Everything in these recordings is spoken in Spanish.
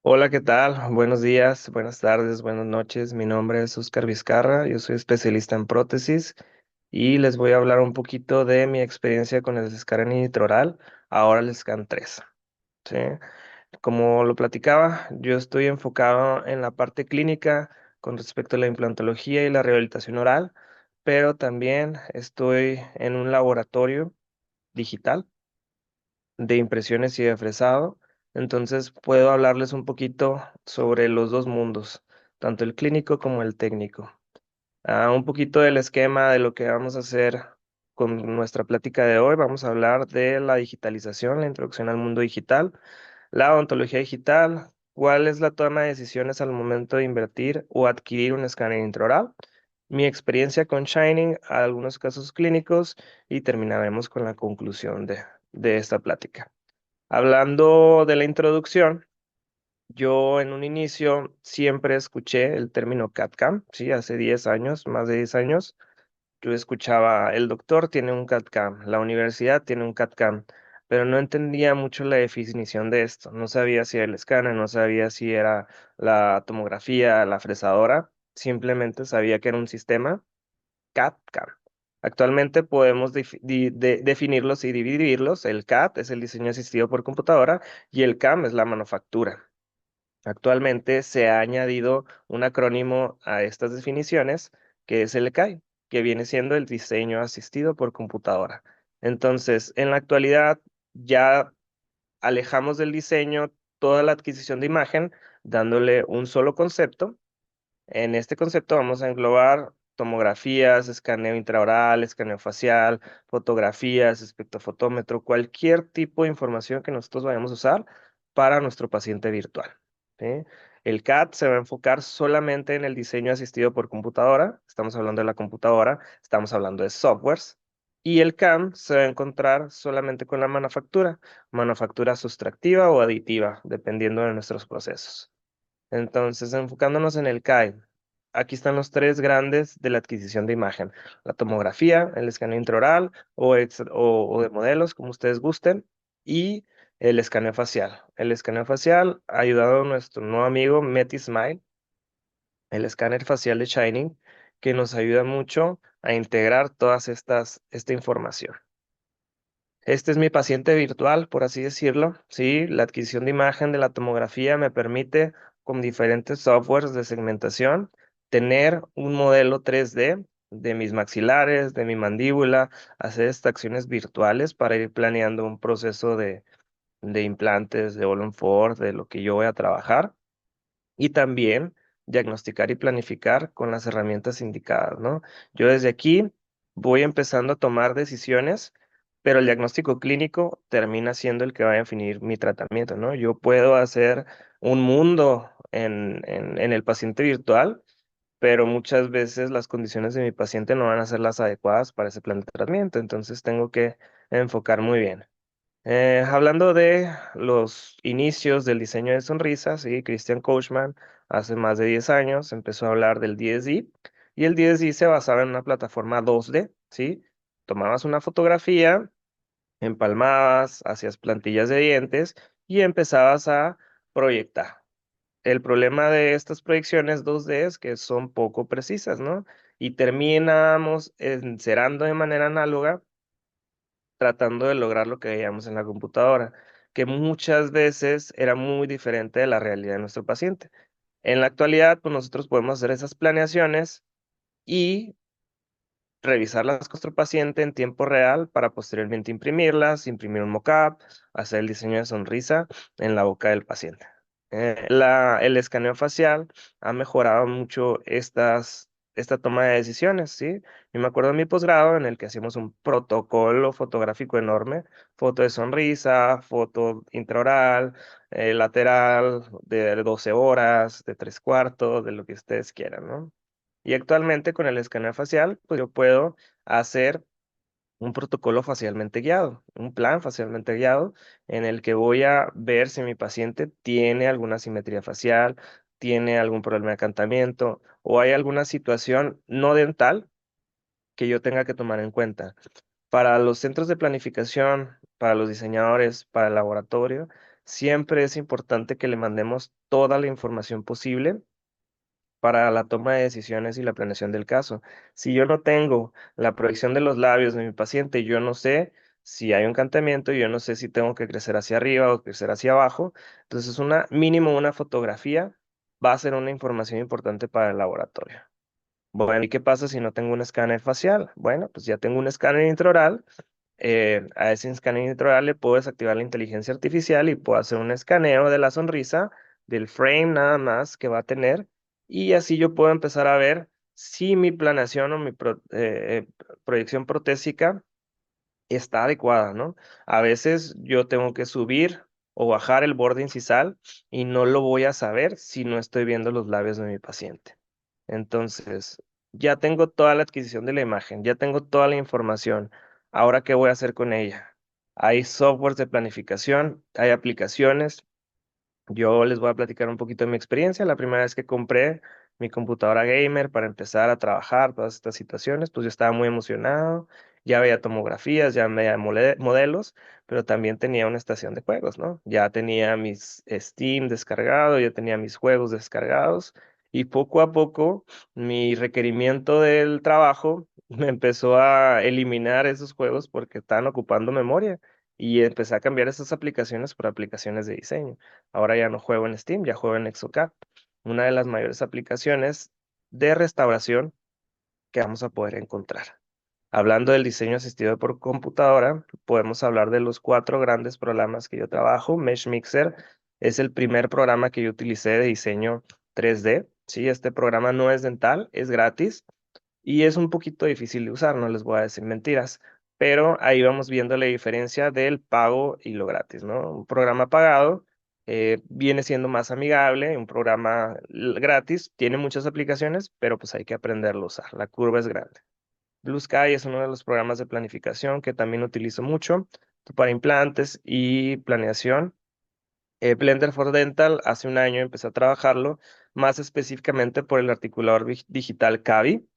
Hola, ¿qué tal? Buenos días, buenas tardes, buenas noches. Mi nombre es Oscar Vizcarra, yo soy especialista en prótesis y les voy a hablar un poquito de mi experiencia con el escáner intraoral, ahora el Scan 3. ¿Sí? Como lo platicaba, yo estoy enfocado en la parte clínica con respecto a la implantología y la rehabilitación oral, pero también estoy en un laboratorio digital de impresiones y de fresado. Entonces puedo hablarles un poquito sobre los dos mundos, tanto el clínico como el técnico. Un poquito del esquema de lo que vamos a hacer con nuestra plática de hoy. Vamos a hablar de la digitalización, la introducción al mundo digital, la odontología digital, cuál es la toma de decisiones al momento de invertir o adquirir un escáner intraoral, mi experiencia con Shining, algunos casos clínicos y terminaremos con la conclusión de esta plática. Hablando de la introducción, yo en un inicio siempre escuché el término CAD/CAM, sí, hace 10 años, más de 10 años, yo escuchaba, el doctor tiene un CAD/CAM, la universidad tiene un CAD/CAM, pero no entendía mucho la definición de esto, no sabía si era el escáner, no sabía si era la tomografía, la fresadora, simplemente sabía que era un sistema CAD/CAM. Actualmente podemos definirlos y dividirlos. El CAD es el diseño asistido por computadora y el CAM es la manufactura. Actualmente se ha añadido un acrónimo a estas definiciones, que es el CAI, que viene siendo el diseño asistido por computadora. Entonces, en la actualidad ya alejamos del diseño toda la adquisición de imagen, dándole un solo concepto. En este concepto vamos a englobar tomografías, escaneo intraoral, escaneo facial, fotografías, espectrofotómetro, cualquier tipo de información que nosotros vayamos a usar para nuestro paciente virtual, ¿sí? El CAD se va a enfocar solamente en el diseño asistido por computadora, estamos hablando de la computadora, estamos hablando de softwares, y el CAM se va a encontrar solamente con la manufactura sustractiva o aditiva, dependiendo de nuestros procesos. Entonces, enfocándonos en el CAI, aquí están los tres grandes de la adquisición de imagen: la tomografía, el escaneo intraoral o de modelos, como ustedes gusten, y el escaneo facial. El escaneo facial ha ayudado a nuestro nuevo amigo MetiSmile, el escáner facial de Shining, que nos ayuda mucho a integrar esta información. Este es mi paciente virtual, por así decirlo. Sí, la adquisición de imagen de la tomografía me permite, con diferentes softwares de segmentación, tener un modelo 3D de mis maxilares, de mi mandíbula, hacer extracciones virtuales para ir planeando un proceso de implantes, de All-on-4, de lo que yo voy a trabajar. Y también diagnosticar y planificar con las herramientas indicadas, ¿no? Yo desde aquí voy empezando a tomar decisiones, pero el diagnóstico clínico termina siendo el que va a definir mi tratamiento, ¿no? Yo puedo hacer un mundo en el paciente virtual, pero muchas veces las condiciones de mi paciente no van a ser las adecuadas para ese plan de tratamiento, entonces tengo que enfocar muy bien. Hablando de los inicios del diseño de sonrisas, sí, Christian Kochman hace más de 10 años empezó a hablar del 10D y el 10D se basaba en una plataforma 2D, ¿sí? Tomabas una fotografía, empalmabas, hacías plantillas de dientes y empezabas a proyectar. El problema de estas proyecciones 2D es que son poco precisas, ¿no? Y terminamos encerando de manera análoga tratando de lograr lo que veíamos en la computadora, que muchas veces era muy diferente de la realidad de nuestro paciente. En la actualidad, pues nosotros podemos hacer esas planeaciones y revisarlas con nuestro paciente en tiempo real para posteriormente imprimirlas, imprimir un mockup, hacer el diseño de sonrisa en la boca del paciente. El escaneo facial ha mejorado mucho esta toma de decisiones, ¿sí? Yo me acuerdo de mi posgrado en el que hacíamos un protocolo fotográfico enorme: foto de sonrisa, foto intraoral, lateral, de 12 horas, de 3/4, de lo que ustedes quieran, ¿no? Y actualmente con el escaneo facial, pues yo puedo hacer un protocolo facialmente guiado, un plan facialmente guiado en el que voy a ver si mi paciente tiene alguna simetría facial, tiene algún problema de acantamiento o hay alguna situación no dental que yo tenga que tomar en cuenta. Para los centros de planificación, para los diseñadores, para el laboratorio, siempre es importante que le mandemos toda la información posible para la toma de decisiones y la planeación del caso. Si yo no tengo la proyección de los labios de mi paciente, yo no sé si hay un encantamiento, yo no sé si tengo que crecer hacia arriba o crecer hacia abajo. Entonces, mínimo una fotografía va a ser una información importante para el laboratorio. Bueno, ¿y qué pasa si no tengo un escáner facial? Bueno, pues ya tengo un escáner intraoral. A ese escáner intraoral le puedo desactivar la inteligencia artificial y puedo hacer un escaneo de la sonrisa, del frame nada más que va a tener, y así yo puedo empezar a ver si mi planeación o proyección protésica está adecuada, ¿no? A veces yo tengo que subir o bajar el borde incisal y no lo voy a saber si no estoy viendo los labios de mi paciente. Entonces, ya tengo toda la adquisición de la imagen, ya tengo toda la información. Ahora, ¿qué voy a hacer con ella? Hay softwares de planificación, hay aplicaciones. Yo les voy a platicar un poquito de mi experiencia. La primera vez que compré mi computadora gamer para empezar a trabajar todas estas situaciones, pues yo estaba muy emocionado, ya veía tomografías, ya veía modelos, pero también tenía una estación de juegos, ¿no? Ya tenía mis Steam descargado, ya tenía mis juegos descargados y poco a poco mi requerimiento del trabajo me empezó a eliminar esos juegos porque estaban ocupando memoria y empecé a cambiar esas aplicaciones por aplicaciones de diseño. Ahora ya no juego en Steam, ya juego en Exocad, una de las mayores aplicaciones de restauración que vamos a poder encontrar. Hablando del diseño asistido por computadora, podemos hablar de los cuatro grandes programas que yo trabajo. Mesh Mixer es el primer programa que yo utilicé de diseño 3D. Sí, este programa no es dental, es gratis. Y es un poquito difícil de usar, no les voy a decir mentiras, pero ahí vamos viendo la diferencia del pago y lo gratis, ¿no? Un programa pagado viene siendo más amigable, un programa gratis tiene muchas aplicaciones, pero pues hay que aprenderlo a usar, la curva es grande. Blue Sky es uno de los programas de planificación que también utilizo mucho para implantes y planeación. Blender for Dental, hace un año empecé a trabajarlo, más específicamente por el articulador digital Cavi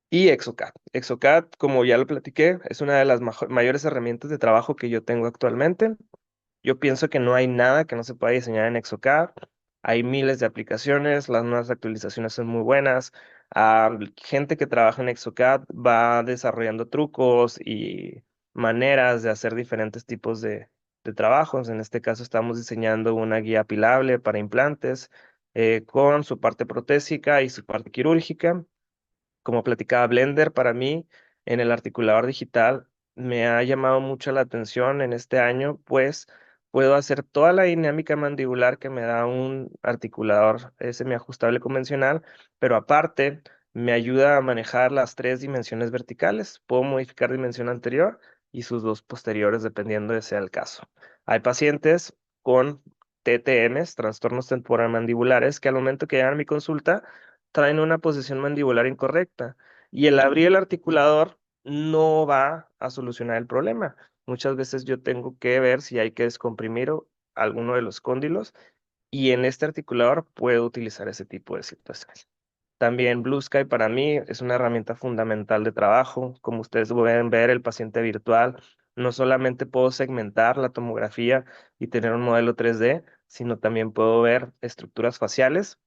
y Exocad. Exocad, como ya lo platiqué, es una de las mayores herramientas de trabajo que yo tengo actualmente. Yo pienso que no hay nada que no se pueda diseñar en Exocad. Hay miles de aplicaciones, las nuevas actualizaciones son muy buenas. Gente que trabaja en Exocad va desarrollando trucos y maneras de hacer diferentes tipos de trabajos. En este caso estamos diseñando una guía apilable para implantes con su parte protésica y su parte quirúrgica. Como platicaba Blender, para mí en el articulador digital me ha llamado mucho la atención en este año, pues puedo hacer toda la dinámica mandibular que me da un articulador semiajustable convencional, pero aparte me ayuda a manejar las tres dimensiones verticales. Puedo modificar dimensión anterior y sus dos posteriores dependiendo de sea el caso. Hay pacientes con TTMs, trastornos temporomandibulares, que al momento que llegan a mi consulta traen una posición mandibular incorrecta y el abrir el articulador no va a solucionar el problema. Muchas veces yo tengo que ver si hay que descomprimir alguno de los cóndilos y en este articulador puedo utilizar ese tipo de situaciones. También Blue Sky para mí es una herramienta fundamental de trabajo. Como ustedes pueden ver, el paciente virtual, no solamente puedo segmentar la tomografía y tener un modelo 3D, sino también puedo ver estructuras faciales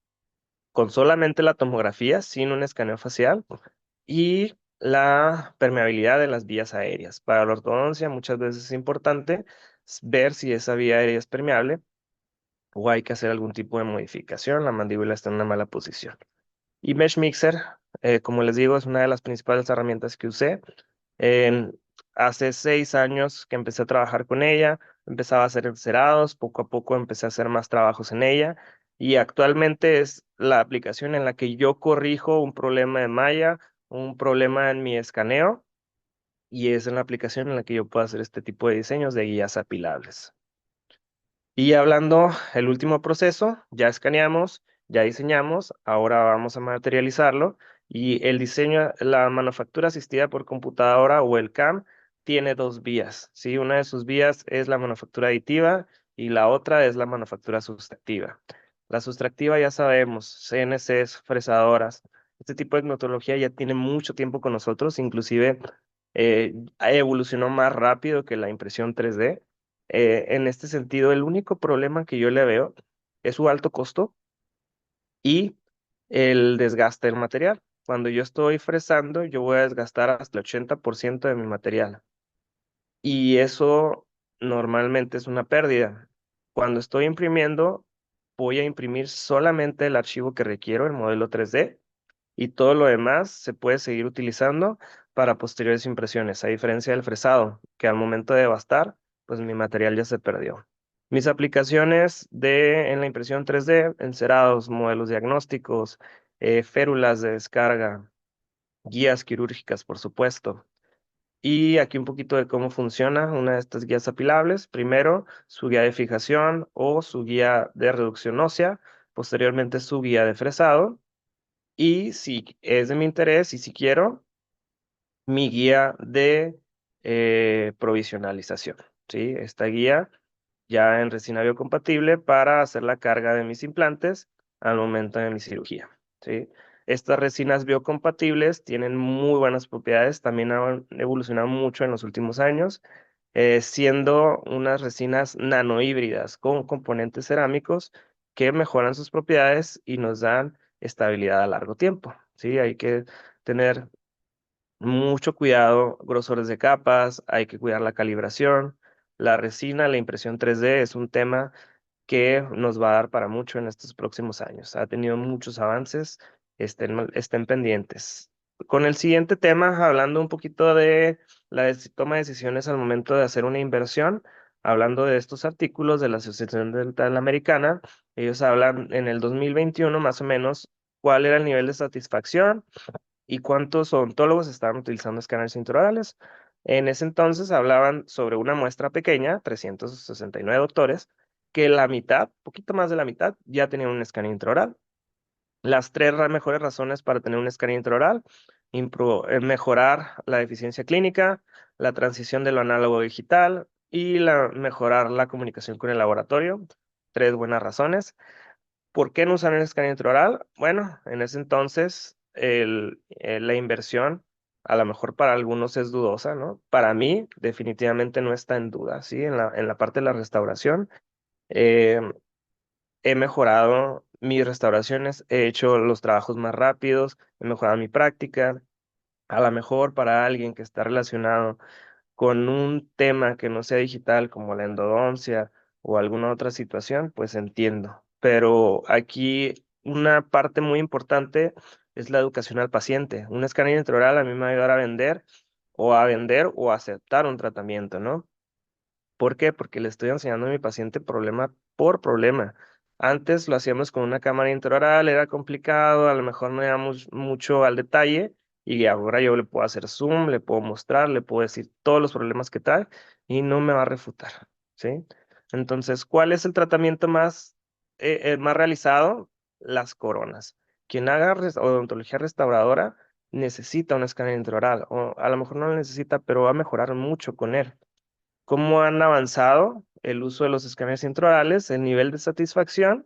con solamente la tomografía, sin un escaneo facial, y la permeabilidad de las vías aéreas. Para la ortodoncia muchas veces es importante ver si esa vía aérea es permeable o hay que hacer algún tipo de modificación, la mandíbula está en una mala posición. Y Mesh Mixer, como les digo, es una de las principales herramientas que usé. En- Hace 6 años que empecé a trabajar con ella, empezaba a hacer encerados, poco a poco empecé a hacer más trabajos en ella y actualmente es la aplicación en la que yo corrijo un problema de malla, un problema en mi escaneo y es en la aplicación en la que yo puedo hacer este tipo de diseños de guías apilables. Y hablando el último proceso, ya escaneamos, ya diseñamos, ahora vamos a materializarlo y el diseño, la manufactura asistida por computadora o el CAM tiene dos vías, ¿sí? Una de sus vías es la manufactura aditiva y la otra es la manufactura sustractiva. La sustractiva ya sabemos, CNCs, fresadoras, este tipo de tecnología ya tiene mucho tiempo con nosotros, inclusive evolucionó más rápido que la impresión 3D. En este sentido, el único problema que yo le veo es su alto costo y el desgaste del material. Cuando yo estoy fresando, yo voy a desgastar hasta el 80% de mi material. Y eso normalmente es una pérdida. Cuando estoy imprimiendo, voy a imprimir solamente el archivo que requiero, el modelo 3D, y todo lo demás se puede seguir utilizando para posteriores impresiones, a diferencia del fresado, que al momento de bastar, pues mi material ya se perdió. Mis aplicaciones en la impresión 3D, encerados, modelos diagnósticos, férulas de descarga, guías quirúrgicas, por supuesto. Y aquí un poquito de cómo funciona una de estas guías apilables. Primero, su guía de fijación o su guía de reducción ósea. Posteriormente, su guía de fresado. Y si es de mi interés y si quiero, mi guía de provisionalización. ¿Sí? Esta guía ya en resina biocompatible para hacer la carga de mis implantes al momento de mi cirugía. ¿Sí? Estas resinas biocompatibles tienen muy buenas propiedades, también han evolucionado mucho en los últimos años, siendo unas resinas nanohíbridas con componentes cerámicos que mejoran sus propiedades y nos dan estabilidad a largo tiempo. ¿Sí? Hay que tener mucho cuidado, grosores de capas, hay que cuidar la calibración. La resina, la impresión 3D es un tema que nos va a dar para mucho en estos próximos años. Ha tenido muchos avances, estén pendientes. Con el siguiente tema, hablando un poquito de la toma de decisiones al momento de hacer una inversión, hablando de estos artículos de la Asociación Dental Americana, ellos hablan en el 2021 más o menos cuál era el nivel de satisfacción y cuántos odontólogos estaban utilizando escáneres intraorales. En ese entonces hablaban sobre una muestra pequeña, 369 doctores, que la mitad, poquito más de la mitad, ya tenían un escáner intraoral. Las tres mejores razones para tener un escáner intraoral: mejorar la eficiencia clínica, la transición de lo análogo a digital y mejorar la comunicación con el laboratorio. Tres buenas razones. ¿Por qué no usar el escáner intraoral? Bueno, en ese entonces la inversión a lo mejor para algunos es dudosa, ¿no? Para mí definitivamente no está en duda, ¿sí? En la parte de la restauración eh, he mejorado mis restauraciones, he hecho los trabajos más rápidos, he mejorado mi práctica. A lo mejor para alguien que está relacionado con un tema que no sea digital como la endodoncia o alguna otra situación, pues entiendo. Pero aquí una parte muy importante es la educación al paciente. Un escáner intraoral a mí me va a ayudar a vender o a aceptar un tratamiento, ¿no? ¿Por qué? Porque le estoy enseñando a mi paciente problema por problema. Antes lo hacíamos con una cámara intraoral, era complicado, a lo mejor no íbamos mucho al detalle, y ahora yo le puedo hacer zoom, le puedo mostrar, le puedo decir todos los problemas que trae y no me va a refutar, ¿sí? Entonces, ¿cuál es el tratamiento más realizado? Las coronas. Quien haga odontología restauradora necesita un escáner intraoral, o a lo mejor no lo necesita, pero va a mejorar mucho con él. Cómo han avanzado el uso de los escáneres intraorales, el nivel de satisfacción,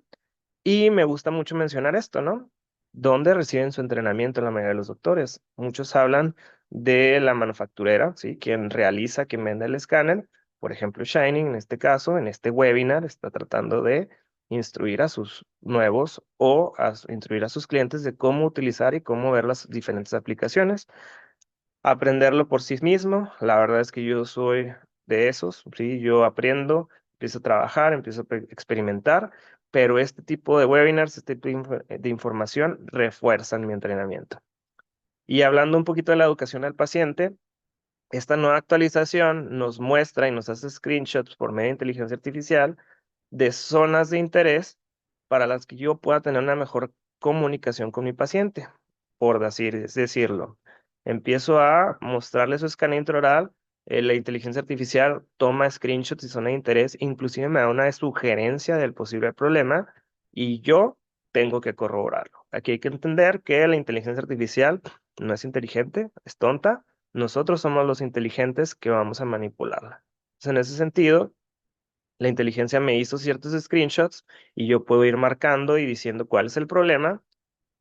y me gusta mucho mencionar esto, ¿no? ¿Dónde reciben su entrenamiento la mayoría de los doctores? Muchos hablan de la manufacturera, ¿sí? Quien realiza, quien vende el escáner. Por ejemplo, Shining, en este caso, en este webinar, está tratando de instruir a sus nuevos o instruir a sus clientes de cómo utilizar y cómo ver las diferentes aplicaciones. Aprenderlo por sí mismo. La verdad es que yo soy de esos, ¿sí? Yo aprendo, empiezo a trabajar, empiezo a experimentar, pero este tipo de webinars, este tipo de información refuerzan mi entrenamiento. Y hablando un poquito de la educación al paciente, esta nueva actualización nos muestra y nos hace screenshots por medio de inteligencia artificial de zonas de interés para las que yo pueda tener una mejor comunicación con mi paciente, por decirlo. Empiezo a mostrarle su escáner intraoral, la inteligencia artificial toma screenshots y zona de interés, inclusive me da una sugerencia del posible problema y yo tengo que corroborarlo. Aquí hay que entender que la inteligencia artificial no es inteligente, es tonta. Nosotros somos los inteligentes que vamos a manipularla. Entonces, en ese sentido, la inteligencia me hizo ciertos screenshots y yo puedo ir marcando y diciendo cuál es el problema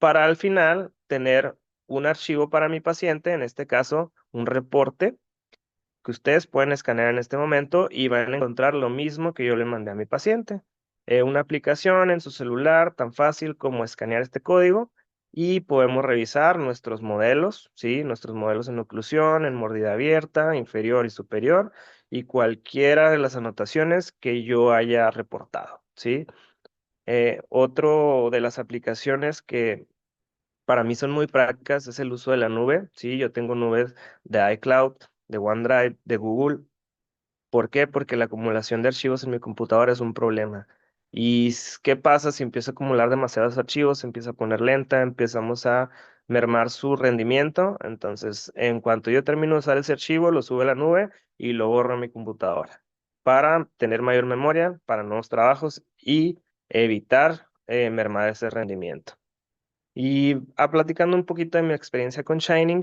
para al final tener un archivo para mi paciente, en este caso un reporte, que ustedes pueden escanear en este momento y van a encontrar lo mismo que yo le mandé a mi paciente. Una aplicación en su celular tan fácil como escanear este código y podemos revisar nuestros modelos, ¿sí? Nuestros modelos en oclusión, en mordida abierta, inferior y superior y cualquiera de las anotaciones que yo haya reportado, ¿sí? Otro de las aplicaciones que para mí son muy prácticas es el uso de la nube, ¿sí? Yo tengo nubes de iCloud, de OneDrive, de Google. ¿Por qué? Porque la acumulación de archivos en mi computadora es un problema. ¿Y qué pasa si empiezo a acumular demasiados archivos? Se empieza a poner lenta, empezamos a mermar su rendimiento. Entonces, en cuanto yo termino de usar ese archivo, lo subo a la nube y lo borro a mi computadora para tener mayor memoria para nuevos trabajos y evitar mermar ese rendimiento. Y platicando un poquito de mi experiencia con Shining,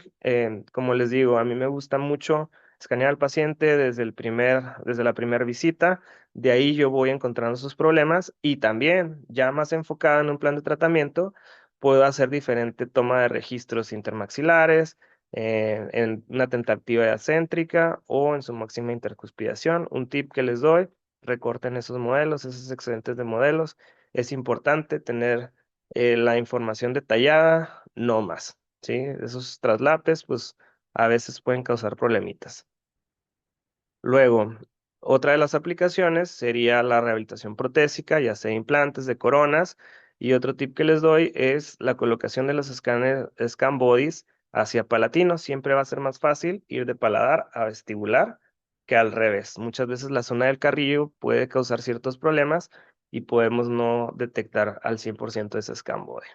como les digo, a mí me gusta mucho escanear al paciente desde la primera visita, de ahí yo voy encontrando sus problemas y también, ya más enfocada en un plan de tratamiento, puedo hacer diferente toma de registros intermaxilares, en una tentativa acéntrica o en su máxima intercuspidación. Un tip que les doy, recorten esos modelos, esos excedentes de modelos. Es importante tener la información detallada, no más, ¿sí? Esos traslapes, pues a veces pueden causar problemitas. Luego, otra de las aplicaciones sería la rehabilitación protésica, ya sea implantes de coronas, y otro tip que les doy es la colocación de los scan bodies hacia palatino. Siempre va a ser más fácil ir de paladar a vestibular que al revés. Muchas veces la zona del carrillo puede causar ciertos problemas y podemos no detectar al 100% ese scan body.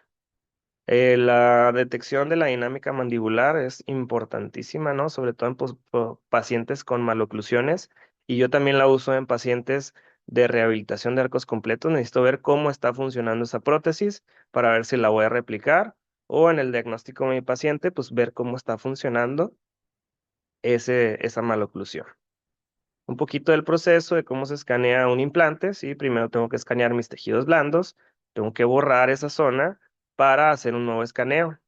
La detección de la dinámica mandibular es importantísima, ¿no? Sobre todo en pacientes con maloclusiones. Y yo también la uso en pacientes de rehabilitación de arcos completos. Necesito ver cómo está funcionando esa prótesis para ver si la voy a replicar. O en el diagnóstico de mi paciente, pues ver cómo está funcionando esa maloclusión. Un poquito del proceso de cómo se escanea un implante, ¿sí? Primero tengo que escanear mis tejidos blandos, tengo que borrar esa zona para hacer un nuevo escaneo.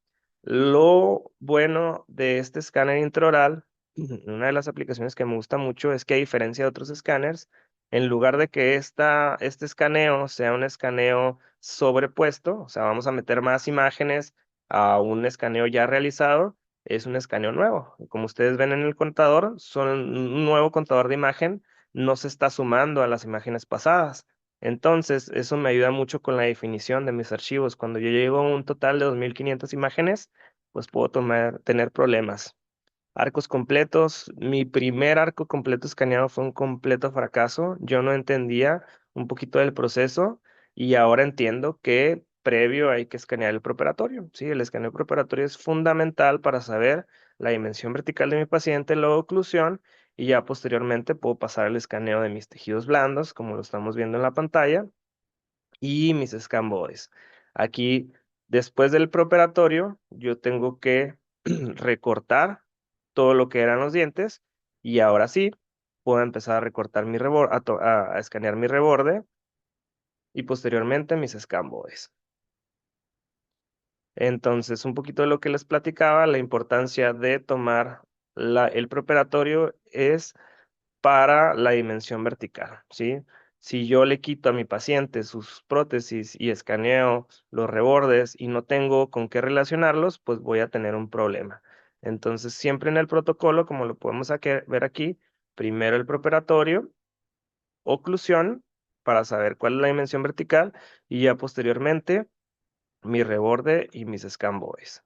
Lo bueno de este escáner intraoral, una de las aplicaciones que me gusta mucho es que a diferencia de otros escáneres, en lugar de que este escaneo sea un escaneo sobrepuesto, o sea, vamos a meter más imágenes a un escaneo ya realizado, es un escaneo nuevo. Como ustedes ven en el contador, son un nuevo contador de imagen, no se está sumando a las imágenes pasadas. Entonces, eso me ayuda mucho con la definición de mis archivos. Cuando yo llego a un total de 2500 imágenes, pues puedo tener problemas. Arcos completos. Mi primer arco completo escaneado fue un completo fracaso. Yo no entendía un poquito del proceso y ahora entiendo que previo hay que escanear el preoperatorio. Sí, el escaneo preoperatorio es fundamental para saber la dimensión vertical de mi paciente, la oclusión, y ya posteriormente puedo pasar el escaneo de mis tejidos blandos, como lo estamos viendo en la pantalla, y mis scan bodies. Aquí, después del preoperatorio, yo tengo que recortar todo lo que eran los dientes y ahora sí puedo empezar a recortar mi reborde, a escanear mi reborde y posteriormente mis scan bodies. Entonces, un poquito de lo que les platicaba, la importancia de tomar el preoperatorio es para la dimensión vertical, ¿sí? Si yo le quito a mi paciente sus prótesis y escaneo los rebordes y no tengo con qué relacionarlos, pues voy a tener un problema. Entonces, siempre en el protocolo, como lo podemos ver aquí, primero el preoperatorio, oclusión, para saber cuál es la dimensión vertical, y ya posteriormente mi reborde y mis scan boys.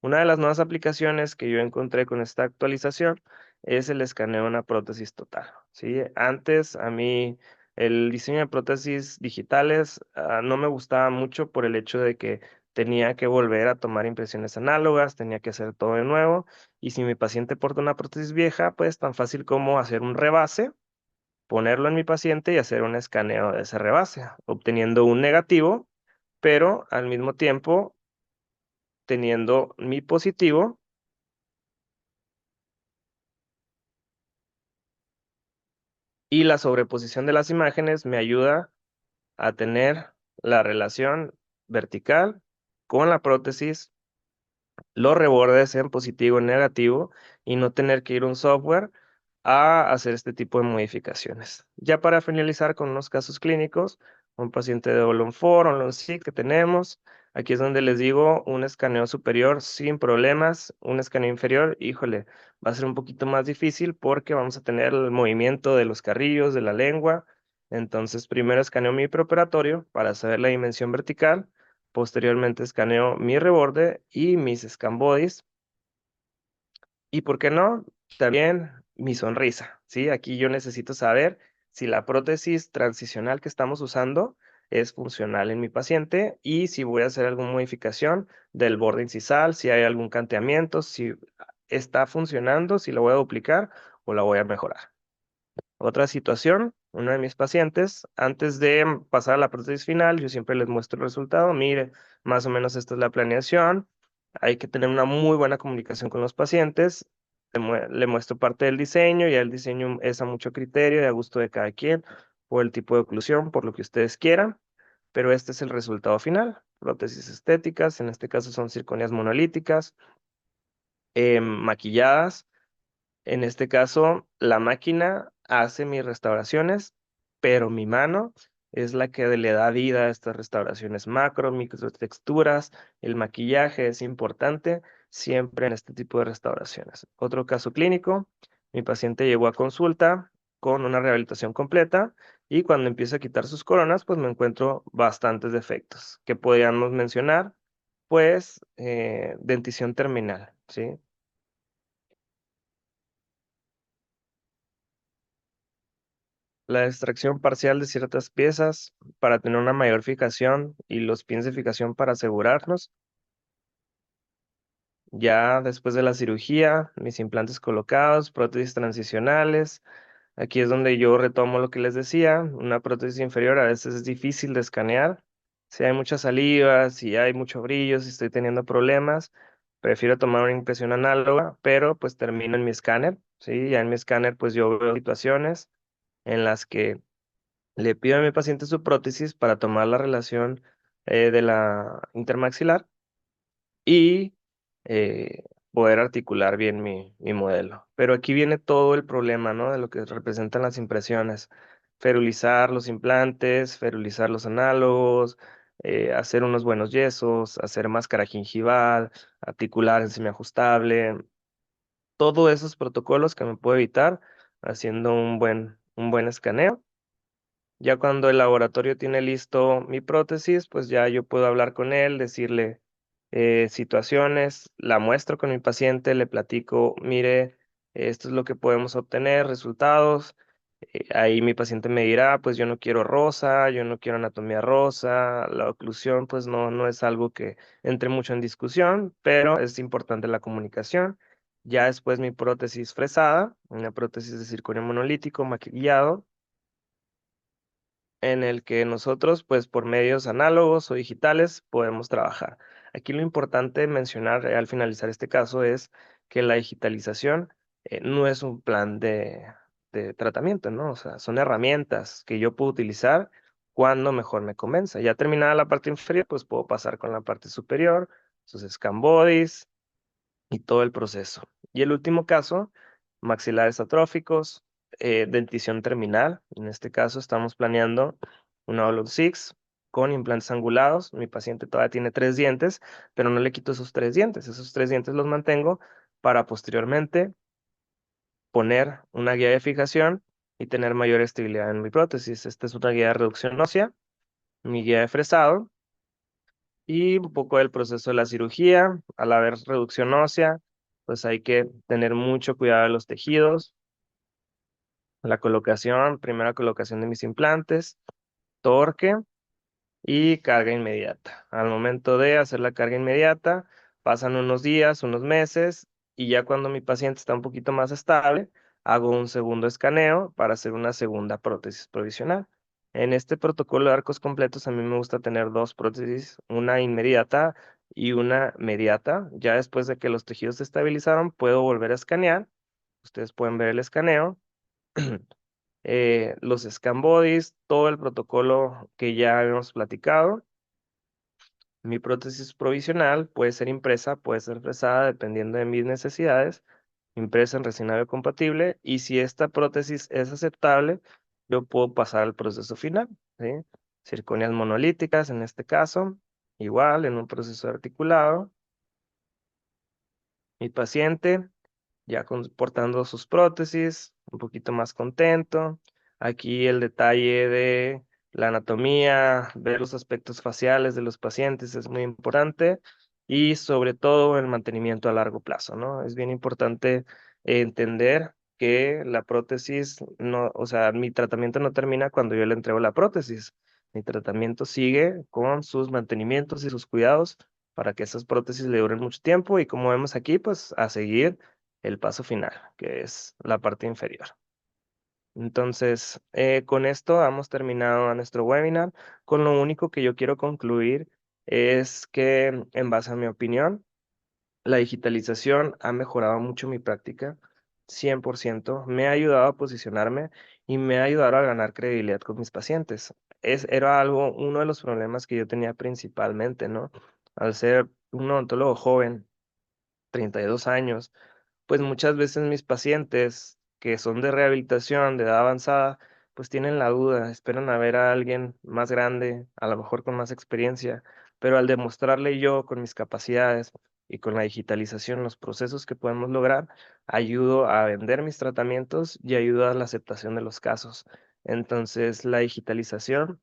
Una de las nuevas aplicaciones que yo encontré con esta actualización es el escaneo de una prótesis total, ¿sí? Antes a mí el diseño de prótesis digitales no me gustaba mucho por el hecho de que tenía que volver a tomar impresiones análogas, tenía que hacer todo de nuevo, y si mi paciente porta una prótesis vieja, pues tan fácil como hacer un rebase, ponerlo en mi paciente y hacer un escaneo de ese rebase, obteniendo un negativo, pero al mismo tiempo teniendo mi positivo. Y la sobreposición de las imágenes me ayuda a tener la relación vertical con la prótesis, los rebordes en positivo y negativo, y no tener que ir a un software a hacer este tipo de modificaciones. Ya para finalizar con unos casos clínicos, un paciente de Olon-4, Olon-6 que tenemos, aquí es donde les digo un escaneo superior sin problemas, un escaneo inferior, híjole, va a ser un poquito más difícil porque vamos a tener el movimiento de los carrillos, de la lengua. Entonces, primero escaneo mi preoperatorio para saber la dimensión vertical, posteriormente escaneo mi reborde y mis scan bodies. Y por qué no, también mi sonrisa, ¿sí? Aquí yo necesito saber si la prótesis transicional que estamos usando es funcional en mi paciente y si voy a hacer alguna modificación del borde incisal, si hay algún canteamiento, si está funcionando, si lo voy a duplicar o la voy a mejorar. Otra situación, uno de mis pacientes, antes de pasar a la prótesis final, yo siempre les muestro el resultado. Mire, más o menos esta es la planeación. Hay que tener una muy buena comunicación con los pacientes. Le muestro parte del diseño, ya el diseño es a mucho criterio y a gusto de cada quien, por el tipo de oclusión, por lo que ustedes quieran. Pero este es el resultado final. Prótesis estéticas, en este caso son circonias monolíticas, maquilladas. En este caso, la máquina hace mis restauraciones, pero mi mano es la que le da vida a estas restauraciones macro, microtexturas. El maquillaje es importante siempre en este tipo de restauraciones. Otro caso clínico, mi paciente llegó a consulta con una rehabilitación completa y cuando empiezo a quitar sus coronas, pues me encuentro bastantes defectos que podríamos mencionar, pues dentición terminal, ¿sí? La extracción parcial de ciertas piezas para tener una mayor fijación y los pins de fijación para asegurarnos. Ya después de la cirugía, mis implantes colocados, prótesis transicionales. Aquí es donde yo retomo lo que les decía. Una prótesis inferior a veces es difícil de escanear. Si hay mucha saliva, si hay mucho brillo, si estoy teniendo problemas, prefiero tomar una impresión análoga, pero pues termino en mi escáner, ¿sí? Ya en mi escáner pues yo veo situaciones en las que le pido a mi paciente su prótesis para tomar la relación de la intermaxilar y eh, poder articular bien mi modelo. Pero aquí viene todo el problema, ¿no? De lo que representan las impresiones. Ferulizar los implantes, ferulizar los análogos, hacer unos buenos yesos, hacer máscara gingival, articular en semiajustable. Todos esos protocolos que me puedo evitar haciendo un buen escaneo. Ya cuando el laboratorio tiene listo mi prótesis, pues ya yo puedo hablar con él, decirle situaciones, la muestro con mi paciente, le platico, mire, esto es lo que podemos obtener, resultados. Ahí mi paciente me dirá, pues yo no quiero rosa, yo no quiero anatomía rosa, la oclusión pues no es algo que entre mucho en discusión, pero es importante la comunicación. Ya después mi prótesis fresada, una prótesis de circonio monolítico maquillado en el que nosotros, pues por medios análogos o digitales, podemos trabajar. Aquí lo importante mencionar al finalizar este caso es que la digitalización no es un plan de tratamiento, ¿no? O sea, son herramientas que yo puedo utilizar cuando mejor me convenza. Ya terminada la parte inferior, pues puedo pasar con la parte superior, sus scan bodies, y todo el proceso. Y el último caso, maxilares atróficos, dentición terminal. En este caso estamos planeando una Hollow Six con implantes angulados. Mi paciente todavía tiene tres dientes, pero no le quito esos tres dientes. Esos tres dientes los mantengo para posteriormente poner una guía de fijación y tener mayor estabilidad en mi prótesis. Esta es una guía de reducción ósea, mi guía de fresado y un poco del proceso de la cirugía. Al haber reducción ósea, pues hay que tener mucho cuidado de los tejidos, la colocación, primera colocación de mis implantes, torque y carga inmediata. Al momento de hacer la carga inmediata, pasan unos días, unos meses, y ya cuando mi paciente está un poquito más estable, hago un segundo escaneo para hacer una segunda prótesis provisional. En este protocolo de arcos completos, a mí me gusta tener dos prótesis, una inmediata y una mediata. Ya después de que los tejidos se estabilizaron, puedo volver a escanear. Ustedes pueden ver el escaneo. Los scan bodies, todo el protocolo que ya hemos platicado. Mi prótesis provisional puede ser impresa, puede ser fresada, dependiendo de mis necesidades. impresa en resina biocompatible, y si esta prótesis es aceptable, yo puedo pasar al proceso final, ¿sí? Circonias monolíticas en este caso, igual en un proceso articulado. Mi paciente ya portando sus prótesis, un poquito más contento. Aquí el detalle de la anatomía, ver los aspectos faciales de los pacientes es muy importante y sobre todo el mantenimiento a largo plazo, ¿no? Es bien importante entender que la prótesis no, o sea, mi tratamiento no termina cuando yo le entrego la prótesis. Mi tratamiento sigue con sus mantenimientos y sus cuidados para que esas prótesis le duren mucho tiempo y como vemos aquí, pues a seguir el paso final, que es la parte inferior. Entonces, con esto hemos terminado nuestro webinar. Con lo único que yo quiero concluir es que, en base a mi opinión, la digitalización ha mejorado mucho mi práctica, 100%. Me ha ayudado a posicionarme y me ha ayudado a ganar credibilidad con mis pacientes. Era uno de los problemas que yo tenía principalmente, ¿no? Al ser un odontólogo joven, 32 años, pues muchas veces mis pacientes que son de rehabilitación, de edad avanzada, pues tienen la duda, esperan a ver a alguien más grande, a lo mejor con más experiencia, pero al demostrarle yo con mis capacidades y con la digitalización, los procesos que podemos lograr, ayudo a vender mis tratamientos y ayudo a la aceptación de los casos. Entonces, la digitalización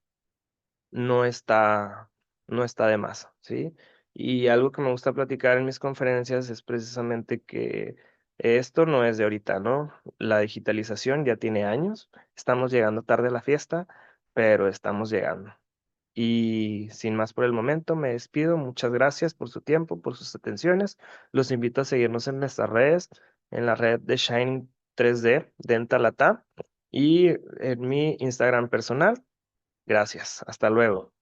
no está, no está de más, ¿sí? Y algo que me gusta platicar en mis conferencias es precisamente que esto no es de ahorita, ¿no? La digitalización ya tiene años, estamos llegando tarde a la fiesta, pero estamos llegando. Y sin más por el momento, me despido. Muchas gracias por su tiempo, por sus atenciones. Los invito a seguirnos en nuestras redes, en la red de Shining 3D Dental Latam y en mi Instagram personal. Gracias. Hasta luego.